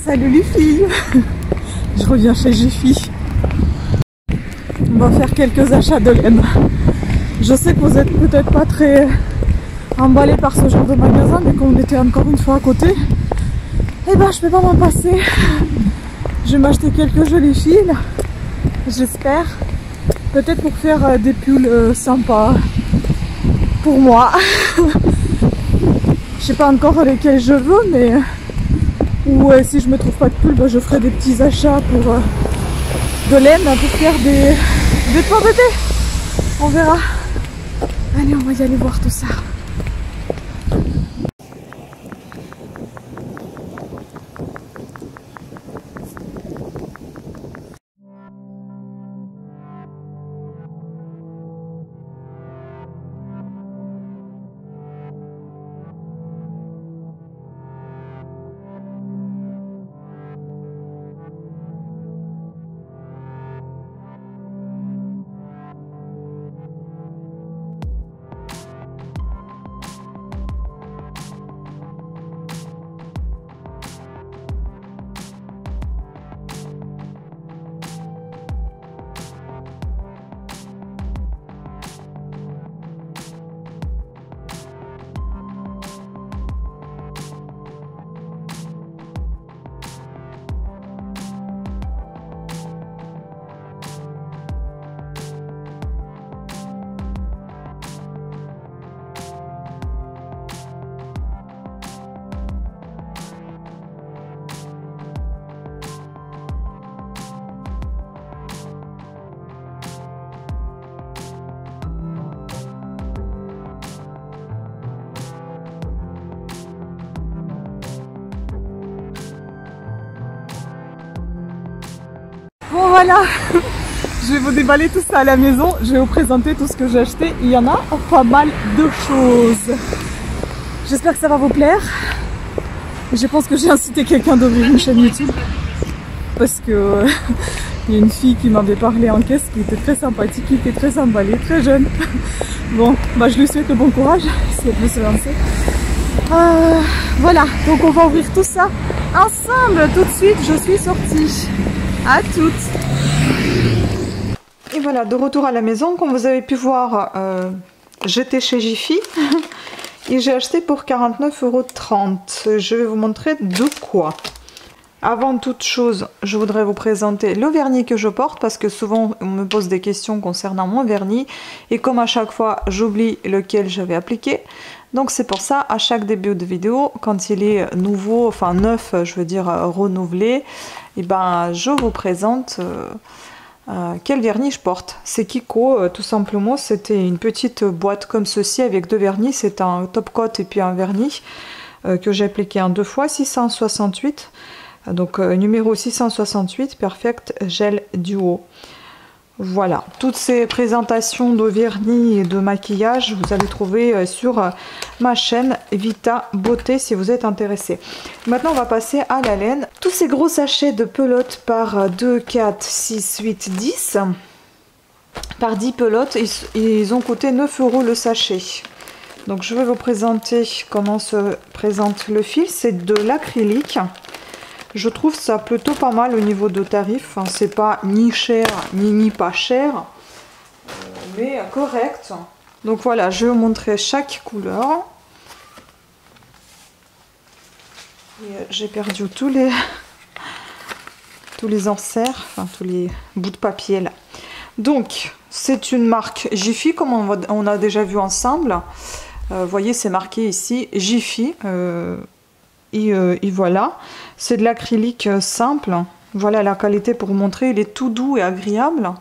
Salut les filles. Je reviens chez Jiffy. On va faire quelques achats de laine. Je sais que vous êtes peut-être pas très emballés par ce genre de magasin, mais comme on était encore une fois à côté, eh ben je peux pas m'en passer. Je vais m'acheter quelques jolis fils, j'espère. Peut-être pour faire des pulls sympas pour moi. Je sais pas encore lesquels je veux, mais ou si je me trouve pas de pull, bah, je ferai des petits achats pour de laine pour faire des vêtements d'été. On verra. Allez, on va y aller voir tout ça. Bon voilà, je vais vous déballer tout ça à la maison, je vais vous présenter tout ce que j'ai acheté. Il y en a pas mal de choses. J'espère que ça va vous plaire. Je pense que j'ai incité quelqu'un d'ouvrir une chaîne YouTube. Parce que il y a une fille qui m'avait parlé en caisse qui était très sympathique, qui était très emballée, très jeune. Bon, bah je lui souhaite le bon courage si elle veut se lancer. Voilà, donc on va ouvrir tout ça ensemble tout de suite. Je suis sortie. À toutes. Et voilà, de retour à la maison. Comme vous avez pu voir, j'étais chez Jiffy et j'ai acheté pour 49,30 €. Je vais vous montrer de quoi. Avant toute chose, je voudrais vous présenter le vernis que je porte parce que souvent on me pose des questions concernant mon vernis et comme à chaque fois j'oublie lequel j'avais appliqué. Donc c'est pour ça, à chaque début de vidéo, quand il est nouveau, enfin neuf, je veux dire renouvelé, et ben je vous présente quel vernis je porte. C'est Kiko, tout simplement. C'était une petite boîte comme ceci avec deux vernis. C'est un top coat et puis un vernis que j'ai appliqué en deux fois, 668. Donc numéro 668, Perfect Gel Duo. Voilà, toutes ces présentations de vernis et de maquillage, vous allez trouver sur ma chaîne Vita Beauté si vous êtes intéressé. Maintenant, on va passer à la laine. Tous ces gros sachets de pelotes par 2, 4, 6, 8, 10. Par 10 pelotes, ils ont coûté 9 € le sachet. Donc, je vais vous présenter comment se présente le fil. C'est de l'acrylique. Je trouve ça plutôt pas mal au niveau de tarif. Enfin, c'est pas ni cher ni pas cher, mais correct. Donc voilà, je vais vous montrer chaque couleur. J'ai perdu tous les enserts, enfin tous les bouts de papier là. Donc c'est une marque Jiffy, comme on a déjà vu ensemble. Vous voyez, c'est marqué ici Jiffy. Et voilà, c'est de l'acrylique simple. Voilà la qualité pour vous montrer, il est tout doux et agréable.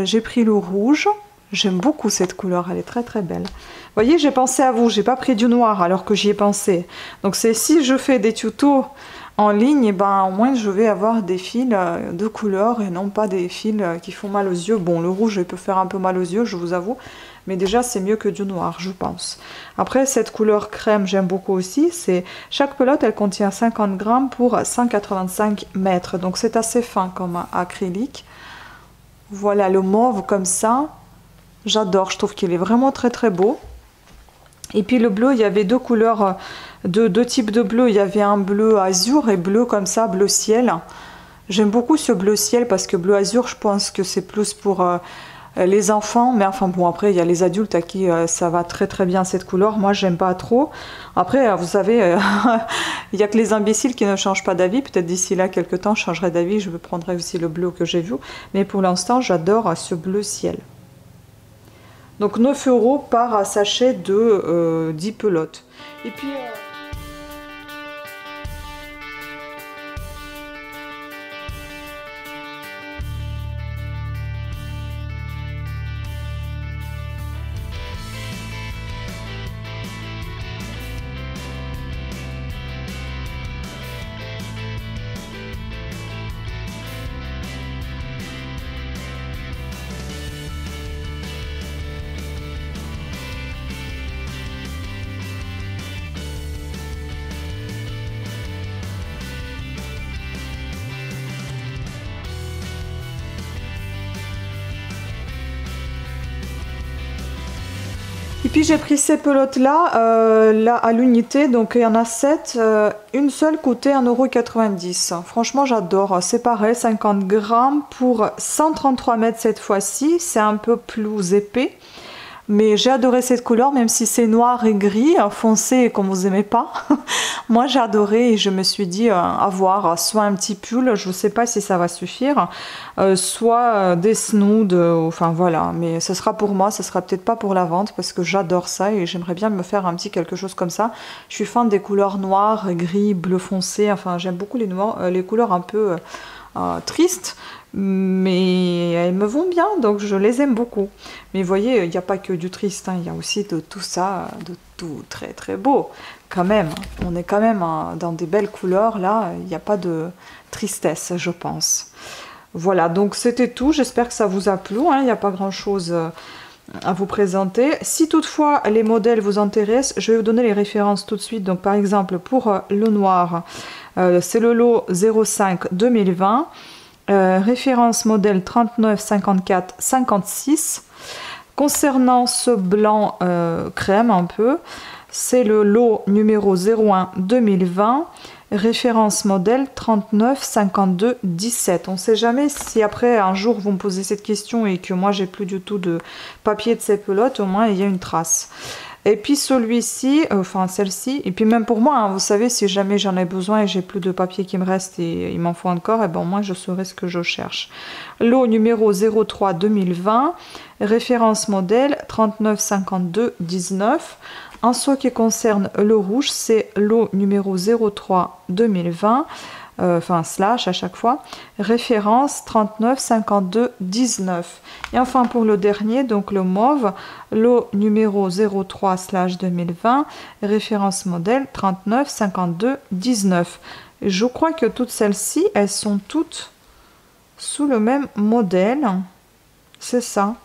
J'ai pris le rouge, j'aime beaucoup cette couleur, elle est très très belle. Vous voyez, j'ai pensé à vous, j'ai pas pris du noir alors que j'y ai pensé. Donc c'est si je fais des tutos en ligne, et ben au moins je vais avoir des fils de couleur et non pas des fils qui font mal aux yeux. Bon, le rouge il peut faire un peu mal aux yeux, je vous avoue. Mais déjà c'est mieux que du noir, je pense. Après cette couleur crème j'aime beaucoup aussi. Chaque pelote elle contient 50 grammes pour 185 mètres. Donc c'est assez fin comme acrylique. Voilà le mauve comme ça. J'adore, je trouve qu'il est vraiment très très beau. Et puis le bleu, il y avait deux couleurs deux types de bleu. Il y avait un bleu azur et bleu comme ça, bleu ciel. J'aime beaucoup ce bleu ciel parce que bleu azur, je pense que c'est plus pour les enfants. Mais enfin bon, après, il y a les adultes à qui ça va très très bien cette couleur. Moi, j'aime pas trop. Après, vous savez, il n'y a que les imbéciles qui ne changent pas d'avis. Peut-être d'ici là, quelques temps, je changerai d'avis. Je prendrai aussi le bleu que j'ai vu. Mais pour l'instant, j'adore ce bleu ciel. Donc 9 € par sachet de 10 pelotes. Et puis... Et puis j'ai pris ces pelotes là, à l'unité, donc il y en a 7, une seule coûtait 1,90 €. Franchement j'adore, c'est pareil, 50 grammes pour 133 mètres cette fois-ci, c'est un peu plus épais. Mais j'ai adoré cette couleur, même si c'est noir et gris, foncé comme vous aimez pas. Moi j'ai adoré et je me suis dit à voir soit un petit pull, je ne sais pas si ça va suffire, soit des snoods, enfin voilà. Mais ce sera pour moi, ce sera peut-être pas pour la vente parce que j'adore ça et j'aimerais bien me faire un petit quelque chose comme ça. Je suis fan des couleurs noires, gris, bleu foncé, enfin j'aime beaucoup les couleurs un peu tristes. Mais elles me vont bien, donc je les aime beaucoup. Mais vous voyez, il n'y a pas que du triste, hein, il y a aussi de tout ça, de tout très très beau. Quand même, on est quand même dans des belles couleurs, là, il n'y a pas de tristesse, je pense. Voilà, donc c'était tout, j'espère que ça vous a plu, hein, il n'y a pas grand chose à vous présenter. Si toutefois les modèles vous intéressent, je vais vous donner les références tout de suite. Donc par exemple, pour le noir, c'est le lot 05 2020. Référence modèle 39 54 56. Concernant ce blanc crème un peu, c'est le lot numéro 01 2020. Référence modèle 39 52 17. On ne sait jamais si après un jour vous me posez cette question et que moi j'ai plus du tout de papier de ces pelotes, au moins il y a une trace. Et puis celui-ci, enfin celle-ci, et puis même pour moi, hein, vous savez, si jamais j'en ai besoin et j'ai plus de papier qui me reste et il m'en faut encore, et ben moi je saurai ce que je cherche. Lot numéro 03 2020, référence modèle 39 52 19. En ce qui concerne le rouge, c'est lot numéro 03 2020. Enfin slash à chaque fois, référence 39 52 19. Et enfin pour le dernier, donc le mauve, lot numéro 03/2020, référence modèle 39 52 19. Je crois que toutes celles-ci, elles sont toutes sous le même modèle, c'est ça.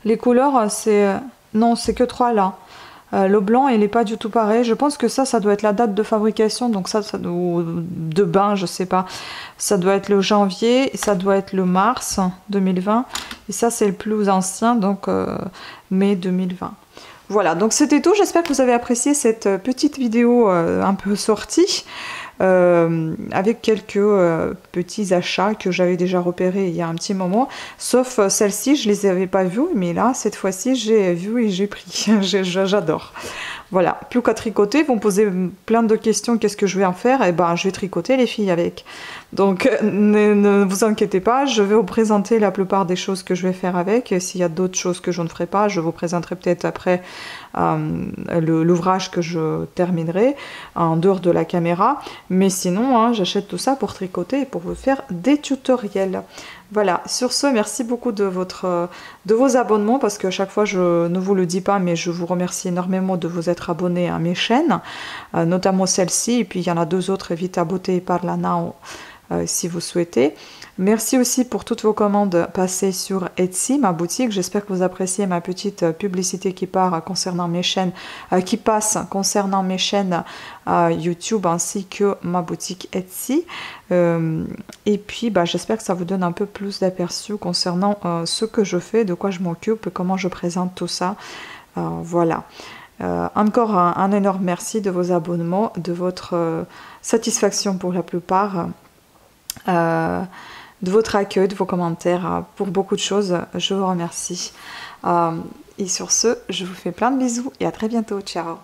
Les couleurs, c'est non, c'est que 3 là. Le blanc, il n'est pas du tout pareil. Je pense que ça doit être la date de fabrication. Donc ça ou de bain, je sais pas. Ça doit être le janvier. Et ça doit être le mars 2020. Et ça, c'est le plus ancien, donc mai 2020. Voilà, donc c'était tout. J'espère que vous avez apprécié cette petite vidéo un peu sortie. Avec quelques petits achats que j'avais déjà repérés il y a un petit moment, sauf celle-ci, je les avais pas vues, mais là cette fois-ci j'ai vu et j'ai pris. J'adore. Voilà, plus qu'à tricoter. Vous me posez plein de questions, qu'est-ce que je vais en faire? Et ben je vais tricoter les filles avec. Donc ne vous inquiétez pas, je vais vous présenter la plupart des choses que je vais faire avec. S'il y a d'autres choses que je ne ferai pas, je vous présenterai peut-être après l'ouvrage que je terminerai en dehors de la caméra. Mais sinon, hein, j'achète tout ça pour tricoter et pour vous faire des tutoriels. Voilà, sur ce, merci beaucoup de vos abonnements, parce qu'à chaque fois, je ne vous le dis pas, mais je vous remercie énormément de vous être abonnés à mes chaînes, notamment celle-ci, et puis il y en a deux autres, Vita Beauté et Parla Now, si vous souhaitez. Merci aussi pour toutes vos commandes passées sur Etsy, ma boutique. J'espère que vous appréciez ma petite publicité qui part concernant mes chaînes, qui passe concernant mes chaînes YouTube ainsi que ma boutique Etsy. Et puis j'espère que ça vous donne un peu plus d'aperçu concernant ce que je fais, de quoi je m'occupe, comment je présente tout ça. Voilà. Encore un énorme merci de vos abonnements, de votre satisfaction pour la plupart, de votre accueil, de vos commentaires, pour beaucoup de choses. Je vous remercie. Et sur ce, je vous fais plein de bisous et à très bientôt. Ciao!